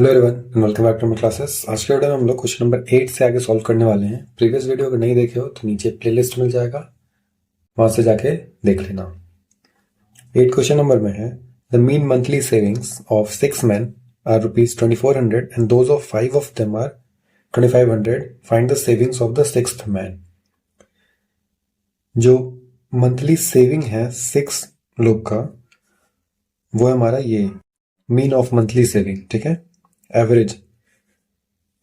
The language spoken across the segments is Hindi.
Hello everyone, welcome back to my classes. आज के वीडियो में हम लोग क्वेश्चन नंबर 8 से आगे सॉल्व करने वाले हैं। प्रीवियस वीडियो अगर नहीं देखे हो तो नीचे प्लेलिस्ट मिल जाएगा, वहां से जाके देख लेना। 8 क्वेश्चन नंबर में है, the mean monthly savings of 6 men are ₹2400 and those of 5 of them are 2500। Find the savings of the 6th man। जो मंथली सेविंग है 6 लोग का, वो है हमारा ये मीन ऑफ मंथली सेविंग, ठीक है, एवरेज।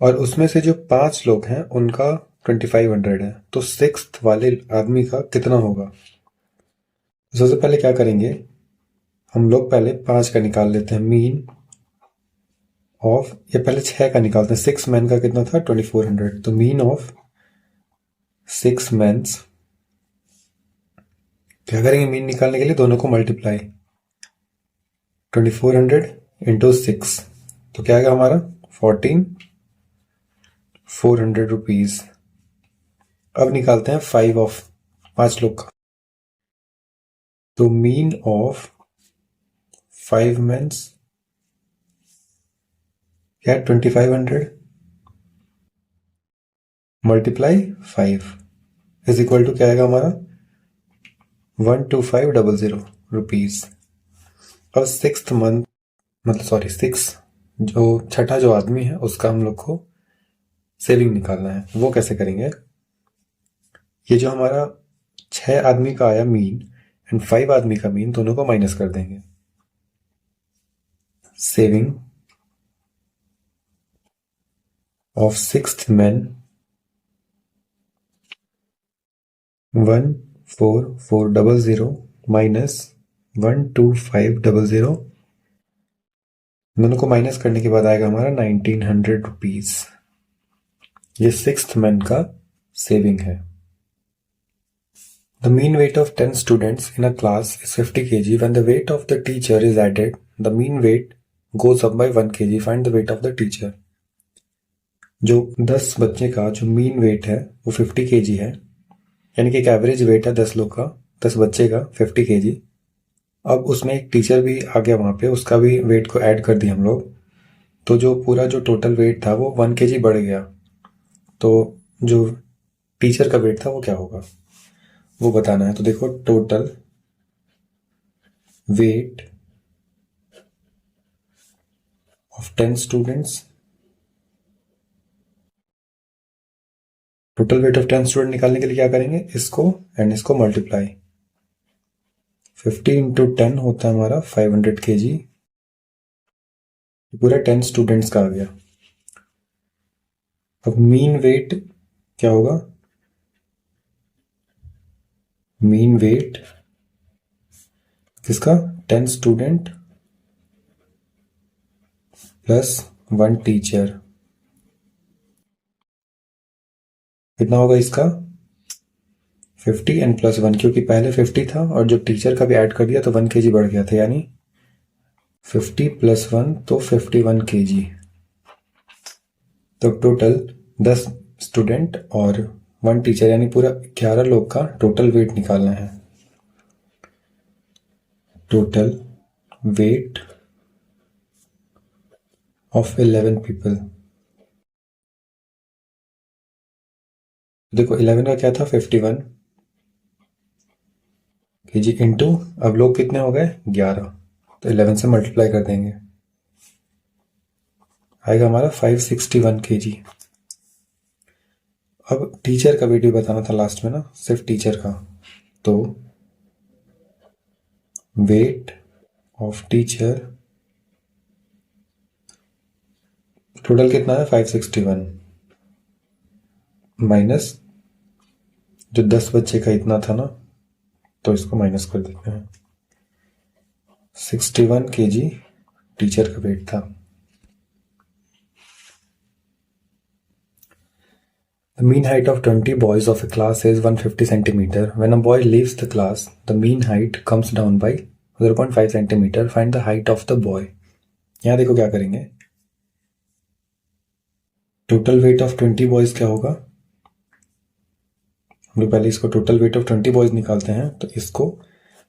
और उसमें से जो 5 लोग हैं उनका 2500 है, तो 6th वाले आदमी का कितना होगा। तो सबसे पहले क्या करेंगे, हम लोग पहले 5 का निकाल लेते हैं मीन ऑफ, या पहले 6 का निकालते हैं। 6 मैन का कितना था 2400, तो मीन ऑफ 6 मैन्स, क्या करेंगे मीन निकालने के लिए, दोनों को मल्टीप्लाई 2400 इंटू 6, तो क्या आएगा हमारा 14,400 रुपीज। अब निकालते हैं 5 ऑफ 5 लोग का, तो मीन ऑफ 5 मेंस क्या 2500 मल्टीप्लाई 5 इज इक्वल टू क्या आएगा हमारा 12500 रुपीज। अब 6th मंथ मतलब सॉरी 6 जो छठा जो आदमी है उसका हम लोग को सेविंग निकालना है। वो कैसे करेंगे, ये जो हमारा 6 आदमी का आया मीन एंड 5 आदमी का मीन, दोनों को माइनस कर देंगे। Saving of 6th man 14400 minus 12500, दोनों को माइनस करने के बाद आएगा हमारा 1900 रुपीज। ये 6th मैन का सेविंग है। The mean weight of 10 students in a class is 50 kg. When the weight of the teacher is added, the mean weight goes up by 1 kg. Find the weight of the teacher. जो 10 बच्चे का जो मीन वेट है वो 50 kg है, यानी कि एक एवरेज वेट है 10 लोग का, 10 बच्चे का 50 kg। अब उसमें एक टीचर भी आ गया वहाँ पे, उसका भी वेट को ऐड कर दिया हम लोग, तो जो पूरा जो टोटल वेट था वो 1 kg बढ़ गया। तो जो टीचर का वेट था वो क्या होगा वो बताना है। तो देखो, total weight of 10 students, total weight of 10 student निकालने के लिए क्या करेंगे, इसको एंड इसको मल्टीप्लाई 50 इंटू 10 होता है हमारा 500 kg। पूरा 10 स्टूडेंट्स का आ गया। अब मीन वेट क्या होगा, मीन वेट किसका 10 स्टूडेंट प्लस 1 टीचर, कितना होगा इसका 50 एंड प्लस 1, क्योंकि पहले 50 था और जो टीचर का भी ऐड कर दिया तो 1 kg बढ़ गया था, यानी 50 प्लस 1 तो 51 kg। तो टोटल 10 स्टूडेंट और 1 टीचर यानी पूरा 11 लोग का टोटल वेट निकालना है। टोटल वेट ऑफ 11 पीपल, देखो 11 का क्या था 51 kg इंटू, अब लोग कितने हो गए 11, तो 11 से मल्टीप्लाई कर देंगे, आएगा हमारा 561 kg। अब टीचर का वेट भी बताना था लास्ट में ना, सिर्फ टीचर का, तो वेट ऑफ टीचर टोटल कितना है 561 माइनस जो 10 बच्चे का इतना था ना, तो इसको माइनस कर देते हैं। 61 kg टीचर का वेट था। The mean height of 20 boys of a class is 150 centimeter. When a boy leaves the class, the mean height comes down by 0.5 centimeter. Find the height of the boy. यहाँ देखो क्या करेंगे, टोटल वेट ऑफ 20 बॉयज क्या होगा, हम लोग पहले इसको टोटल वेट ऑफ 20 बॉयज निकालते हैं, तो इसको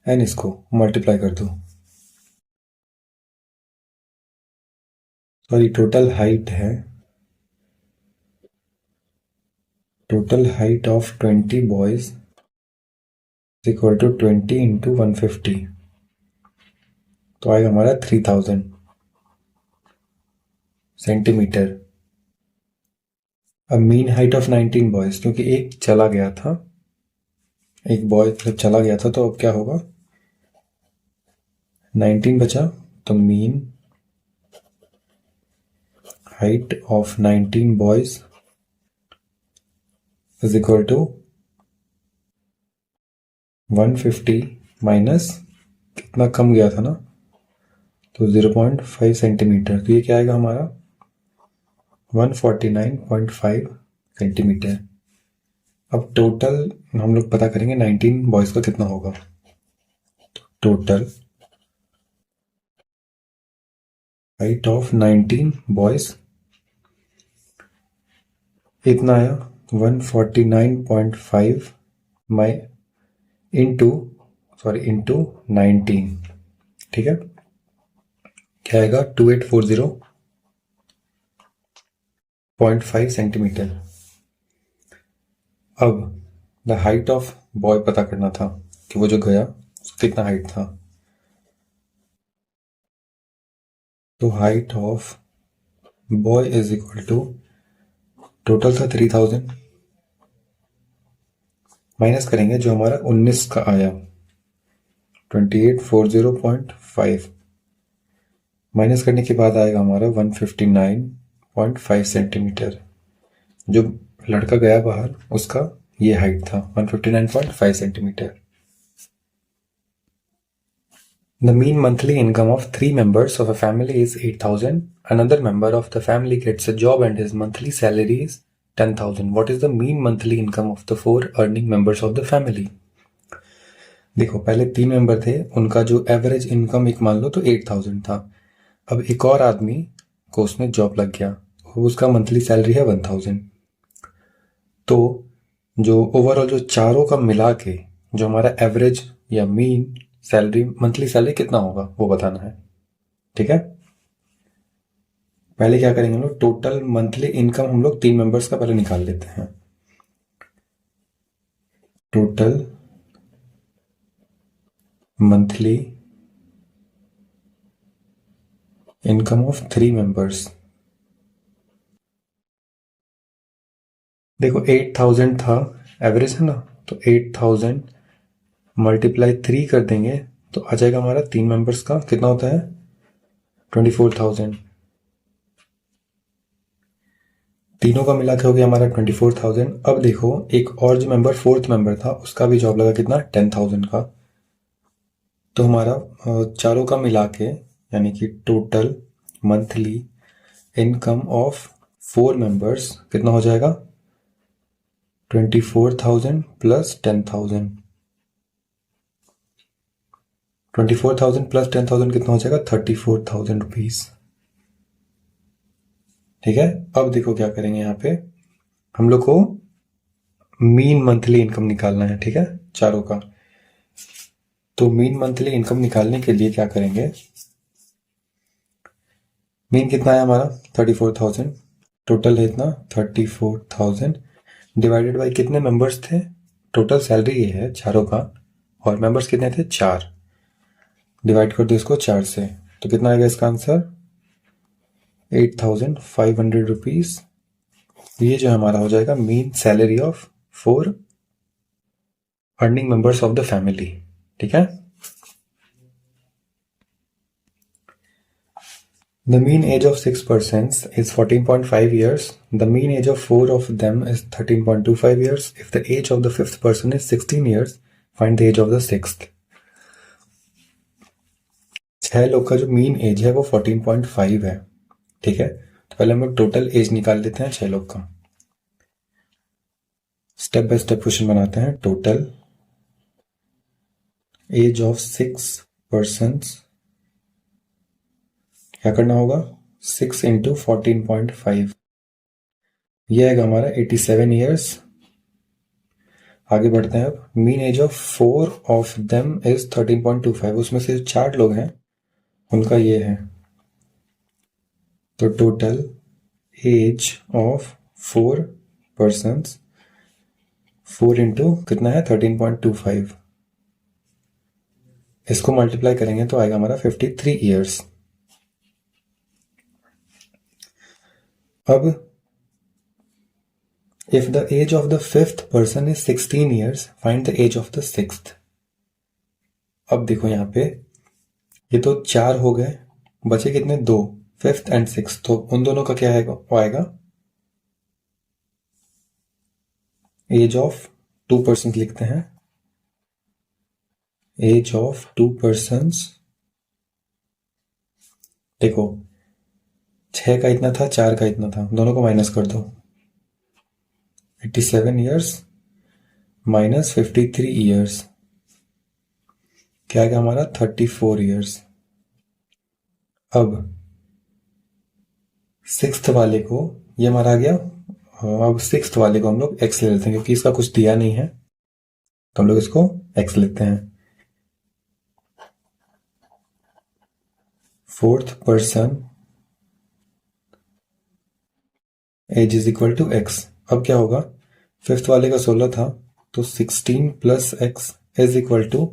एंड इसको मल्टीप्लाई कर दो, सॉरी टोटल हाइट है, total height of 20 boys equal to 20 into 150, तो आएगा हमारा 3000 सेंटीमीटर। अब मीन हाइट ऑफ 19 बॉयज, क्योंकि एक चला गया था, एक बॉय जब चला गया था, तो अब क्या होगा, 19 बचा, तो mean height of 19 boys is equal to 150 minus कितना कम गया था ना, तो 0.5 सेंटीमीटर, तो ये क्या आएगा हमारा 149.5 सेंटीमीटर। अब टोटल हम लोग पता करेंगे 19 बॉयज का कितना होगा। टोटल हाइट ऑफ 19 बॉयज इतना आया 149.5 इंटू 19, ठीक है, क्या आएगा 2840.5 सेंटीमीटर। अब द हाइट ऑफ बॉय पता करना था कि वो जो गया उसका कितना हाइट था, तो height of boy is equal to, total था 3000, माइनस करेंगे जो हमारा 19 का आया 2840.5, माइनस करने के बाद आएगा हमारा 159.5 सेंटीमीटर। जो लड़का गया बाहर उसका ये हाइट था 159.5 centimetre. The mean monthly income of 3 members of a family is 8,000. Another member of the family gets a job and his monthly salary is 10,000. What is the mean monthly income of the 4 earning members of the family? देखो पहले 3 मेंबर थे, उनका जो एवरेज इनकम एक मान लो तो 8,000 था। अब एक और आदमी को उसमें जॉब लग गया, उसका मंथली सैलरी है 1,000। तो जो ओवरऑल जो चारों का मिला के जो हमारा एवरेज या मीन सैलरी, मंथली सैलरी कितना होगा वो बताना है, ठीक है। पहले क्या करेंगे हम लोग, टोटल मंथली इनकम हम लोग 3 मेंबर्स का पहले निकाल लेते हैं। Total monthly income of 3 members, देखो 8,000 था, एवरेज है ना, तो 8,000 मल्टीप्लाई 3 कर देंगे तो आ जाएगा हमारा 3 मेंबर्स का कितना होता है 24,000। तीनों का मिला के हो गया हमारा 24,000। अब देखो एक और जो मेंबर 4th मेंबर था उसका भी जॉब लगा कितना 10,000 का, तो हमारा चारों का मिला के यानी कि total monthly income of 4 members कितना हो जाएगा 24,000 प्लस 10,000। 24,000 प्लस 10,000 कितना हो जाएगा 34,000 रुपीज, ठीक है। अब देखो क्या करेंगे, यहाँ पे हम लोग को मीन मंथली इनकम निकालना है, ठीक है, चारों का। तो मीन मंथली इनकम निकालने के लिए क्या करेंगे, मीन कितना है हमारा 34,000, टोटल है इतना 34,000 डिवाइडेड बाई कितने मेंबर्स थे, टोटल सैलरी ये है चारों का और मेंबर्स कितने थे 4, डिवाइड कर दो इसको 4 से, तो कितना आएगा इसका आंसर 8,500 रुपीज। ये जो हमारा हो जाएगा mean salary of 4 earning members of the family, ठीक है। The mean age of 6 persons is 14.5 years. The mean age of 4 of them is 13.25 years. If the age of the 5th person is 16 years, find the age of the 6th. 6 लोग का जो मीन एज है वो 14.5 है, ठीक है। तो पहले हम लोग टोटल एज निकाल लेते हैं 6 लोग का। स्टेप बाय स्टेप क्वेश्चन बनाते हैं। टोटल एज ऑफ 6 पर्सन्स, क्या करना होगा 6 इंटू 14.5, ये आएगा हमारा 87 ईयर्स। आगे बढ़ते हैं। अब mean age of 4 of them is 13.25, उसमें से 4 लोग हैं उनका ये है तो total age of 4 persons, 4 into कितना है 13.25, इसको मल्टीप्लाई करेंगे तो आएगा हमारा 53 ईयर्स। अब if the age of the 5th person is 16 years, find the age of the 6th। अब देखो यहाँ पे ये तो 4 हो गए, बचे कितने 2, 5th एंड 6th, तो उन दोनों का क्या आएगा, वो आएगा एज ऑफ 2 पर्सन लिखते हैं, एज ऑफ 2 पर्सन्स। देखो 6 का इतना था, 4 का इतना था, दोनों को माइनस कर दो, 87 ईयर्स माइनस 53 ईयर्स, क्या आएगा हमारा 34 ईयर्स। अब 6th वाले को ये हमारा आ गया, अब 6th वाले को हम लोग x ले लेते हैं क्योंकि इसका कुछ दिया नहीं है, तो हम लोग इसको x लेते हैं। 4th person age is equal to x। अब क्या होगा, 5th वाले का 16 था, तो 16 plus x is equal to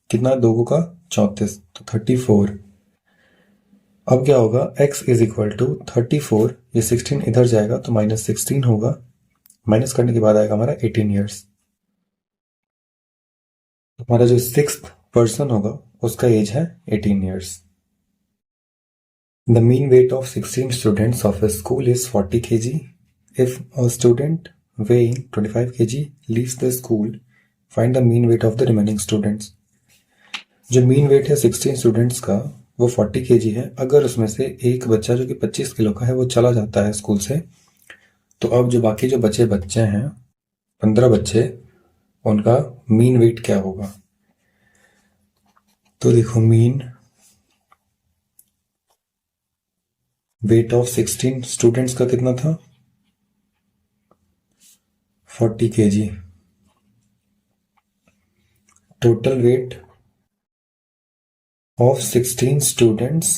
कितना, 2 का 34, तो 34। अब क्या होगा, x इज इक्वल टू 34, ये 16 इधर जाएगा तो माइनस 16 होगा, माइनस करने के बाद आएगा हमारा 18 ईयर्स। तो हमारा जो 6th पर्सन होगा उसका एज है 18 years. The mean weight of 16 students of A school is 40 kg। If a student weighing 25 kg leaves the school, find the mean weight of the remaining students। जो मीन वेट है 16 स्टूडेंट्स का वो 40 kg है। अगर उसमें से एक बच्चा जो कि 25 किलो का है वो चला जाता है स्कूल से, तो अब जो बाकी जो बच्चे हैं 15 बच्चे, उनका मीन वेट क्या होगा। तो देखो मीन वेट ऑफ 16 स्टूडेंट्स का कितना था, 40 kg। Total weight of 16 students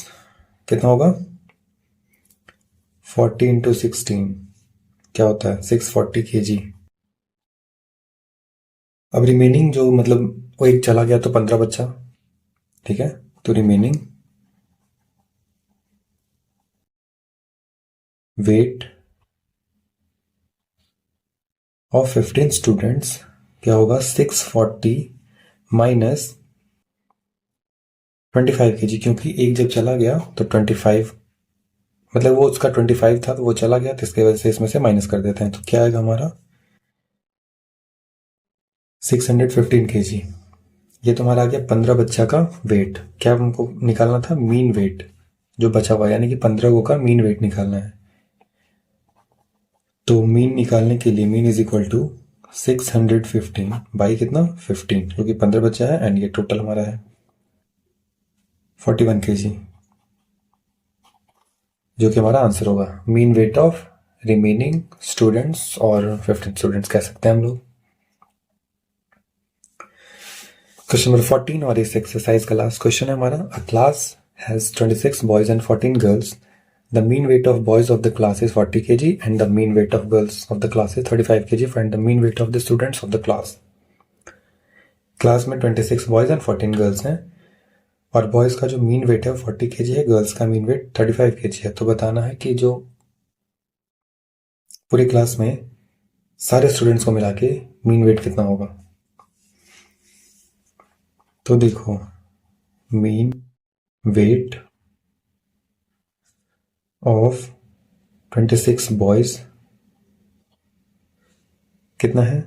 कितना होगा, 40 इंटू 16 क्या होता है 640 kg। अब रिमेनिंग जो मतलब वो एक चला गया तो 15 बच्चा, ठीक है, तो रिमेनिंग वेट ऑफ 15 स्टूडेंट्स क्या होगा, 640 माइनस 25 kg, क्योंकि एक जब चला गया तो 25, मतलब वो उसका 25 था तो वो चला गया, तो इसके वजह से इसमें से माइनस कर देते हैं, तो क्या आएगा हमारा 615 kg। ये तुम्हारा आ गया 15 बच्चा का वेट। क्या हमको निकालना था, मीन वेट जो बचा हुआ, यानी कि 15 को का मीन वेट निकालना है। तो मीन निकालने के लिए mean is equal to 615 by कितना 15, क्योंकि 15 बच्चा है एंड ये टोटल हमारा है 41 kg, जो कि हमारा आंसर होगा। Mean weight of remaining students और 15 स्टूडेंट्स कह सकते हैं हम लोग। क्वेश्चन नंबर 14 और इस एक्सरसाइज का लास्ट क्वेश्चन है हमारा। अ class has 26 boys and 14 girls. The mean weight of boys of the class is 40 kg and the mean weight of girls of the class is 35 kg. Find the mean weight of the students of the class. Class में 26 बॉयज एंड 14 गर्ल्स हैं और बॉयज का जो मीन वेट है 40 kg है, गर्ल्स का मीन वेट 35 kg है। तो बताना है कि जो पूरी क्लास में सारे स्टूडेंट्स को मिला के मीन वेट कितना होगा। तो देखो मीन वेट ऑफ 26 बॉयज कितना है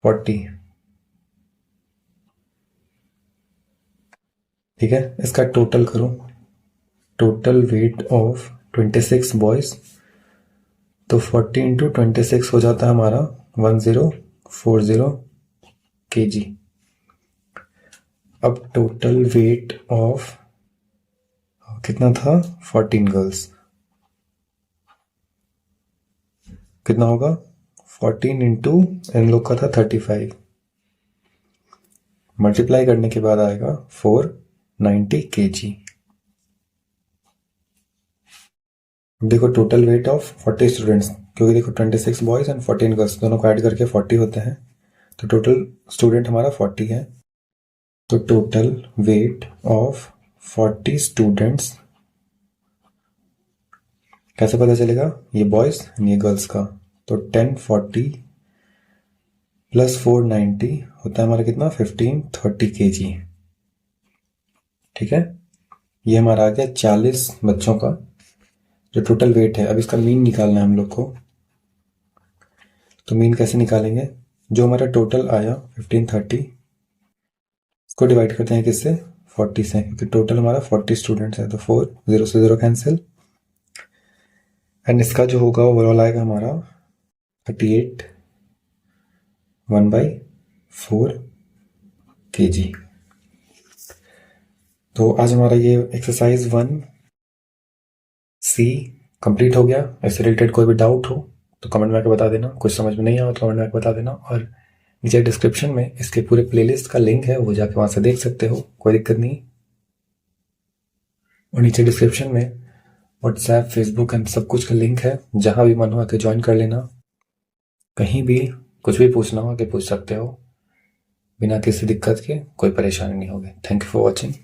40, ठीक है। इसका टोटल करो, टोटल वेट ऑफ 26 बॉयज, तो 40 इंटू 26 हो जाता है हमारा 1040 kg। अब टोटल वेट ऑफ कितना था 14 गर्ल्स, कितना होगा 14 इंटू इन लोग का था 35, मल्टीप्लाई करने के बाद आएगा 490 kg। अब देखो टोटल वेट ऑफ 40 स्टूडेंट्स, क्योंकि देखो 26 बॉयज़ एंड 14 गर्ल्स दोनों को ऐड करके 40 होते हैं, तो टोटल स्टूडेंट हमारा 40 है। तो टोटल वेट ऑफ 40 स्टूडेंट्स कैसे पता चलेगा, ये बॉयज़ ये गर्ल्स का, तो 1040 प्लस 490 होता है हमारा कितना 1530 kg। ठीक है, ये हमारा आ गया 40 बच्चों का जो टोटल वेट है। अब इसका मीन निकालना है हम लोग को, तो मीन कैसे निकालेंगे, जो हमारा टोटल आया 1530 इसको डिवाइड करते हैं किससे 40 से, क्योंकि टोटल हमारा 40 स्टूडेंट्स है, तो 4 0 से 0 कैंसिल, एंड इसका जो होगा ओवरऑल आएगा हमारा 38 1/4 kg। तो आज हमारा ये एक्सरसाइज 1C कंप्लीट हो गया। इससे रिलेटेड कोई भी डाउट हो तो कमेंट में आके बता देना, कुछ समझ में नहीं आया तो कमेंट में आके बता देना, और नीचे डिस्क्रिप्शन में इसके पूरे प्लेलिस्ट का लिंक है, वो जाके वहाँ से देख सकते हो, कोई दिक्कत नहीं। और नीचे डिस्क्रिप्शन में व्हाट्सएप फेसबुक एंड सब कुछ का लिंक है, जहाँ भी मन हो आके ज्वाइन कर लेना। कहीं भी कुछ भी पूछना हो आके पूछ सकते हो, बिना किसी दिक्कत के, कोई परेशानी नहीं होगी। Thank you for watching.